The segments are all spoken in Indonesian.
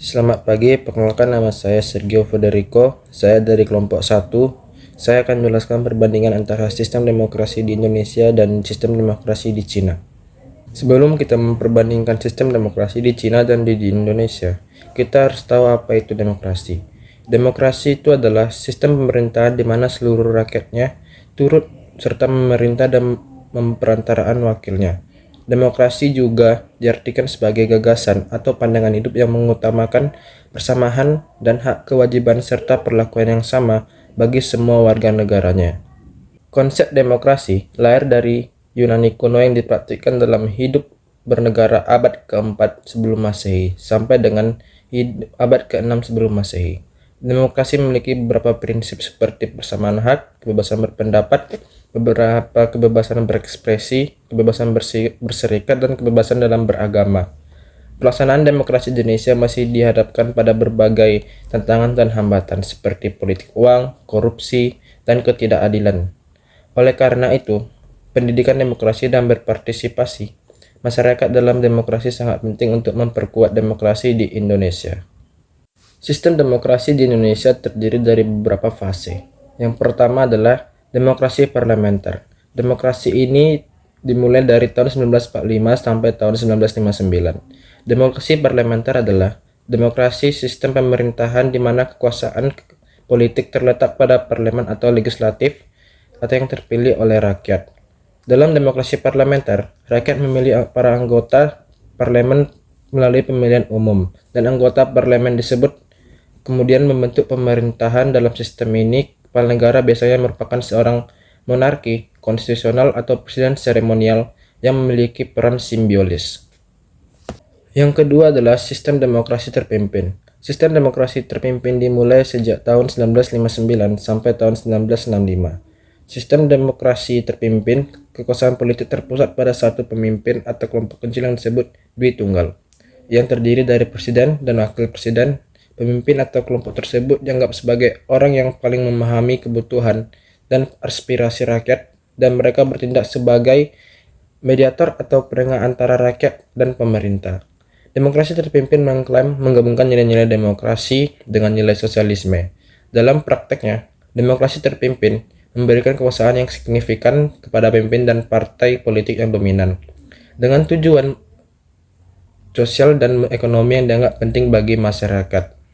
Selamat pagi, perkenalkan nama saya Sergio Federico. Saya dari kelompok 1. Saya akan menjelaskan perbandingan antara sistem demokrasi di Indonesia dan sistem demokrasi di Cina. Sebelum kita memperbandingkan sistem demokrasi di Cina dan di Indonesia, kita harus tahu apa itu demokrasi. Demokrasi itu adalah sistem pemerintahan di mana seluruh rakyatnya turut serta memerintah dan memperantaraan wakilnya. Demokrasi juga diartikan sebagai gagasan atau pandangan hidup yang mengutamakan persamaan dan hak kewajiban serta perlakuan yang sama bagi semua warga negaranya. Konsep demokrasi lahir dari Yunani kuno yang dipraktikkan dalam hidup bernegara abad ke-4 sebelum Masehi sampai dengan abad ke-6 sebelum Masehi. Demokrasi memiliki beberapa prinsip seperti persamaan hak, kebebasan berpendapat, beberapa kebebasan berekspresi, kebebasan berserikat, dan kebebasan dalam beragama. Pelaksanaan demokrasi di Indonesia masih dihadapkan pada berbagai tantangan dan hambatan seperti politik uang, korupsi, dan ketidakadilan. Oleh karena itu, pendidikan demokrasi dan berpartisipasi masyarakat dalam demokrasi sangat penting untuk memperkuat demokrasi di Indonesia. Sistem demokrasi di Indonesia terdiri dari beberapa fase. Yang pertama adalah demokrasi parlementer. Demokrasi ini dimulai dari tahun 1945 sampai tahun 1959. Demokrasi parlementer adalah demokrasi sistem pemerintahan di mana kekuasaan politik terletak pada parlemen atau legislatif atau yang terpilih oleh rakyat. Dalam demokrasi parlementer, rakyat memilih para anggota parlemen melalui pemilihan umum, dan anggota parlemen disebut kemudian membentuk pemerintahan. Dalam sistem ini, kepala negara biasanya merupakan seorang monarki konstitusional atau presiden seremonial yang memiliki peran simbiolis. Yang kedua adalah sistem demokrasi terpimpin. Sistem demokrasi terpimpin dimulai sejak tahun 1959 sampai tahun 1965. Sistem demokrasi terpimpin, kekuasaan politik terpusat pada satu pemimpin atau kelompok kecil yang disebut Dwi Tunggal, yang terdiri dari presiden dan wakil presiden. Pemimpin atau kelompok tersebut dianggap sebagai orang yang paling memahami kebutuhan dan aspirasi rakyat, dan mereka bertindak sebagai mediator atau penengah antara rakyat dan pemerintah. Demokrasi terpimpin mengklaim menggabungkan nilai-nilai demokrasi dengan nilai sosialisme. Dalam prakteknya, demokrasi terpimpin memberikan kekuasaan yang signifikan kepada pemimpin dan partai politik yang dominan, dengan tujuan sosial dan ekonomi yang dianggap penting bagi masyarakat.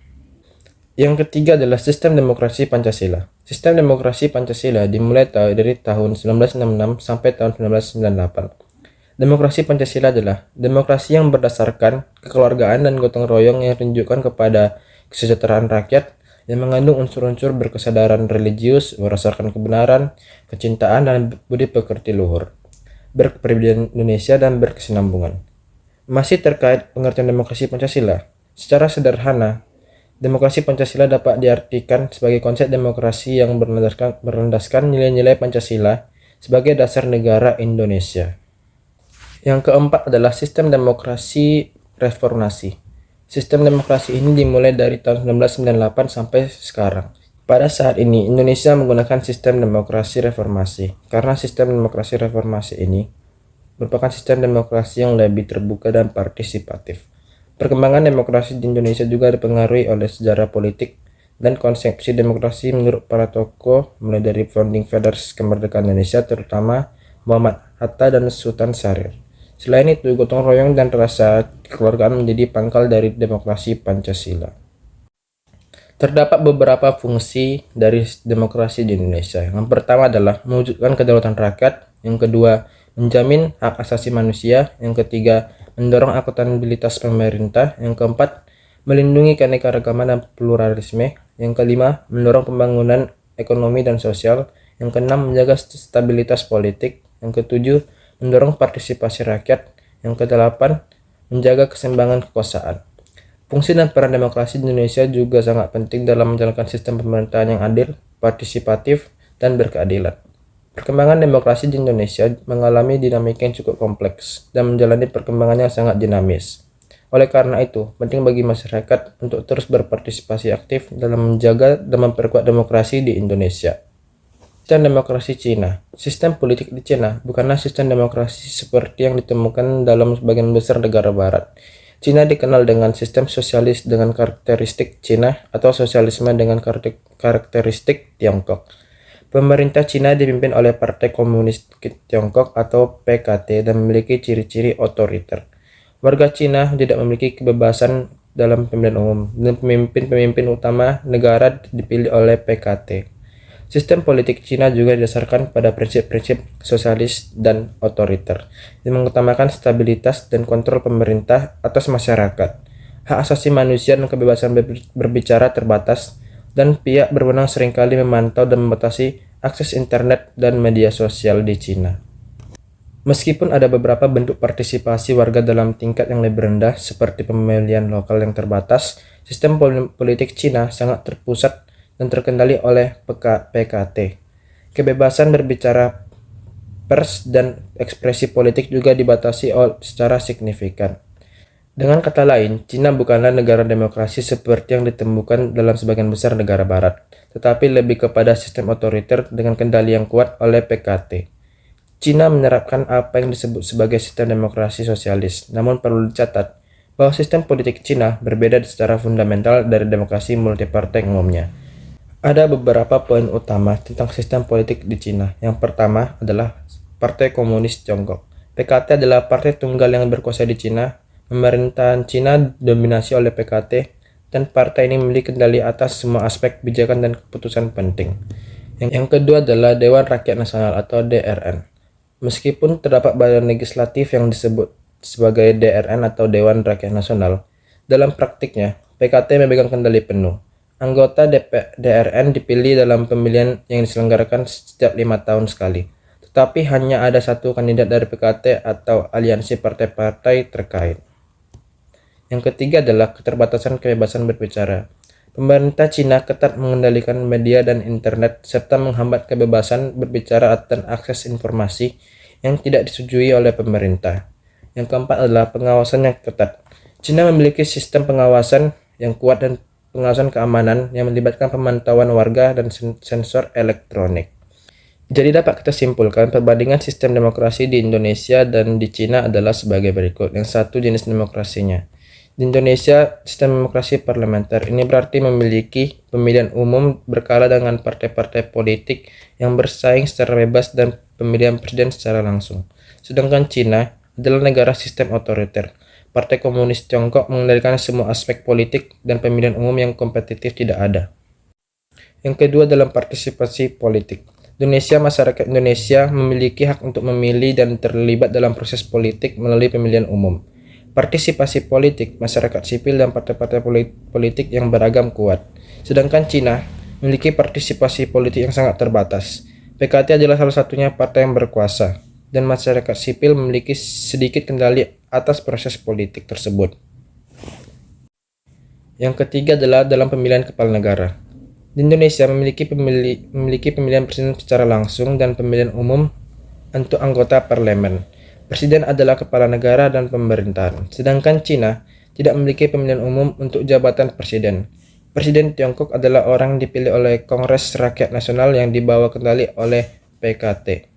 Yang ketiga adalah sistem demokrasi Pancasila. Sistem demokrasi Pancasila dimulai dari tahun 1966 sampai tahun 1998. Demokrasi Pancasila adalah demokrasi yang berdasarkan kekeluargaan dan gotong royong yang ditunjukkan kepada kesejahteraan rakyat, yang mengandung unsur-unsur berkesadaran religius, berdasarkan kebenaran, kecintaan, dan budi pekerti luhur, berkepribadian Indonesia, dan berkesinambungan. Masih terkait pengertian demokrasi Pancasila, secara sederhana, demokrasi Pancasila dapat diartikan sebagai konsep demokrasi yang berlandaskan nilai-nilai Pancasila sebagai dasar negara Indonesia. Yang keempat adalah sistem demokrasi reformasi. Sistem demokrasi ini dimulai dari tahun 1998 sampai sekarang. Pada saat ini, Indonesia menggunakan sistem demokrasi reformasi karena sistem demokrasi reformasi ini merupakan sistem demokrasi yang lebih terbuka dan partisipatif. Perkembangan demokrasi di Indonesia juga dipengaruhi oleh sejarah politik dan konsepsi demokrasi menurut para tokoh, mulai dari founding fathers kemerdekaan Indonesia, terutama Muhammad Hatta dan Sultan Syahrir. Selain itu, gotong royong dan rasa kekeluargaan menjadi pangkal dari demokrasi Pancasila. Terdapat beberapa fungsi dari demokrasi di Indonesia. Yang pertama adalah mewujudkan kedaulatan rakyat. Yang kedua, menjamin hak asasi manusia. Yang ketiga, mendorong akuntabilitas pemerintah. Yang keempat, melindungi keanekaragaman dan pluralisme. Yang kelima, mendorong pembangunan ekonomi dan sosial. Yang keenam, menjaga stabilitas politik. Yang ketujuh, mendorong partisipasi rakyat. Yang kedelapan, menjaga keseimbangan kekuasaan. Fungsi dan peran demokrasi di Indonesia juga sangat penting dalam menjalankan sistem pemerintahan yang adil, partisipatif, dan berkeadilan. Perkembangan demokrasi di Indonesia mengalami dinamika yang cukup kompleks dan menjalani perkembangan yang sangat dinamis. Oleh karena itu, penting bagi masyarakat untuk terus berpartisipasi aktif dalam menjaga dan memperkuat demokrasi di Indonesia. Sistem demokrasi Cina. Sistem politik di Cina bukanlah sistem demokrasi seperti yang ditemukan dalam sebagian besar negara barat. Cina dikenal dengan sistem sosialis dengan karakteristik Cina atau sosialisme dengan karakteristik Tiongkok. Pemerintah Cina dipimpin oleh Partai Komunis Tiongkok atau PKT dan memiliki ciri-ciri otoriter. Warga Cina tidak memiliki kebebasan dalam pemilihan umum, dan pemimpin-pemimpin utama negara dipilih oleh PKT. Sistem politik Cina juga didasarkan pada prinsip-prinsip sosialis dan otoriter, yang mengutamakan stabilitas dan kontrol pemerintah atas masyarakat. Hak asasi manusia dan kebebasan berbicara terbatas, dan pihak berwenang seringkali memantau dan membatasi akses internet dan media sosial di Cina. Meskipun ada beberapa bentuk partisipasi warga dalam tingkat yang lebih rendah, seperti pemilihan lokal yang terbatas, sistem politik Cina sangat terpusat dan terkendali oleh PKT. Kebebasan berbicara, pers, dan ekspresi politik juga dibatasi secara signifikan. Dengan kata lain, Cina bukanlah negara demokrasi seperti yang ditemukan dalam sebagian besar negara barat, tetapi lebih kepada sistem otoriter dengan kendali yang kuat oleh PKT. Cina menerapkan apa yang disebut sebagai sistem demokrasi sosialis, namun perlu dicatat bahwa sistem politik Cina berbeda secara fundamental dari demokrasi multipartai umumnya. Ada beberapa poin utama tentang sistem politik di Cina. Yang pertama adalah Partai Komunis Tiongkok. PKT adalah partai tunggal yang berkuasa di Cina. Pemerintahan Cina dominasi oleh PKT, dan partai ini memiliki kendali atas semua aspek kebijakan dan keputusan penting. Yang kedua adalah Dewan Rakyat Nasional atau DRN. Meskipun terdapat badan legislatif yang disebut sebagai DRN atau Dewan Rakyat Nasional, dalam praktiknya PKT memegang kendali penuh. Anggota DRN dipilih dalam pemilihan yang diselenggarakan setiap 5 tahun sekali, tetapi hanya ada satu kandidat dari PKT atau aliansi partai-partai terkait. Yang ketiga adalah keterbatasan kebebasan berbicara. Pemerintah Cina ketat mengendalikan media dan internet serta menghambat kebebasan berbicara dan akses informasi yang tidak disetujui oleh pemerintah. Yang keempat adalah pengawasan yang ketat. Cina memiliki sistem pengawasan yang kuat dan pengawasan keamanan yang melibatkan pemantauan warga dan sensor elektronik. Jadi dapat kita simpulkan perbandingan sistem demokrasi di Indonesia dan di Cina adalah sebagai berikut. Yang satu, jenis demokrasinya. Di Indonesia, sistem demokrasi parlementer ini berarti memiliki pemilihan umum berkala dengan partai-partai politik yang bersaing secara bebas dan pemilihan presiden secara langsung. Sedangkan Cina adalah negara sistem otoriter. Partai Komunis Tiongkok mengendalikan semua aspek politik dan pemilihan umum yang kompetitif tidak ada. Yang kedua dalam partisipasi politik. Masyarakat Indonesia memiliki hak untuk memilih dan terlibat dalam proses politik melalui pemilihan umum. Partisipasi politik, masyarakat sipil dan partai-partai politik yang beragam kuat. Sedangkan Cina memiliki partisipasi politik yang sangat terbatas. PKT adalah salah satunya partai yang berkuasa, dan masyarakat sipil memiliki sedikit kendali atas proses politik tersebut. Yang ketiga adalah dalam pemilihan kepala negara. Di Indonesia memiliki pemilihan presiden secara langsung dan pemilihan umum untuk anggota parlemen. Presiden adalah kepala negara dan pemerintahan. Sedangkan Cina tidak memiliki pemilihan umum untuk jabatan presiden. Presiden Tiongkok adalah orang yang dipilih oleh Kongres Rakyat Nasional yang dibawa kendali oleh PKT.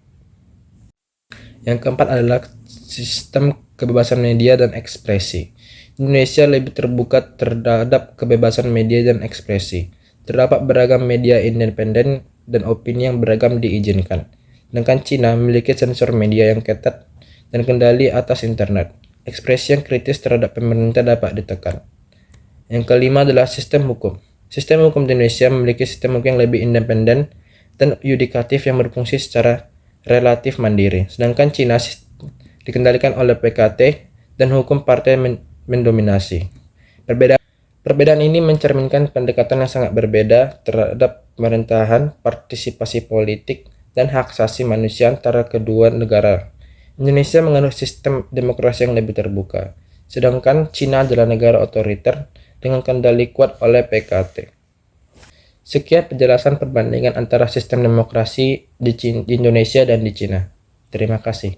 Yang keempat adalah sistem kebebasan media dan ekspresi. Indonesia lebih terbuka terhadap kebebasan media dan ekspresi. Terdapat beragam media independen dan opini yang beragam diizinkan. Sedangkan Cina memiliki sensor media yang ketat dan kendali atas internet. Ekspresi yang kritis terhadap pemerintah dapat ditekan. Yang kelima adalah sistem hukum. Sistem hukum di Indonesia memiliki sistem hukum yang lebih independen dan yudikatif yang berfungsi secara relatif mandiri. Sedangkan Cina dikendalikan oleh PKT dan hukum partai mendominasi. Perbedaan ini mencerminkan pendekatan yang sangat berbeda terhadap pemerintahan, partisipasi politik, dan hak asasi manusia antara kedua negara. Indonesia menganut sistem demokrasi yang lebih terbuka, sedangkan Cina adalah negara otoriter dengan kendali kuat oleh PKT. Sekian penjelasan perbandingan antara sistem demokrasi di Indonesia dan di Cina. Terima kasih.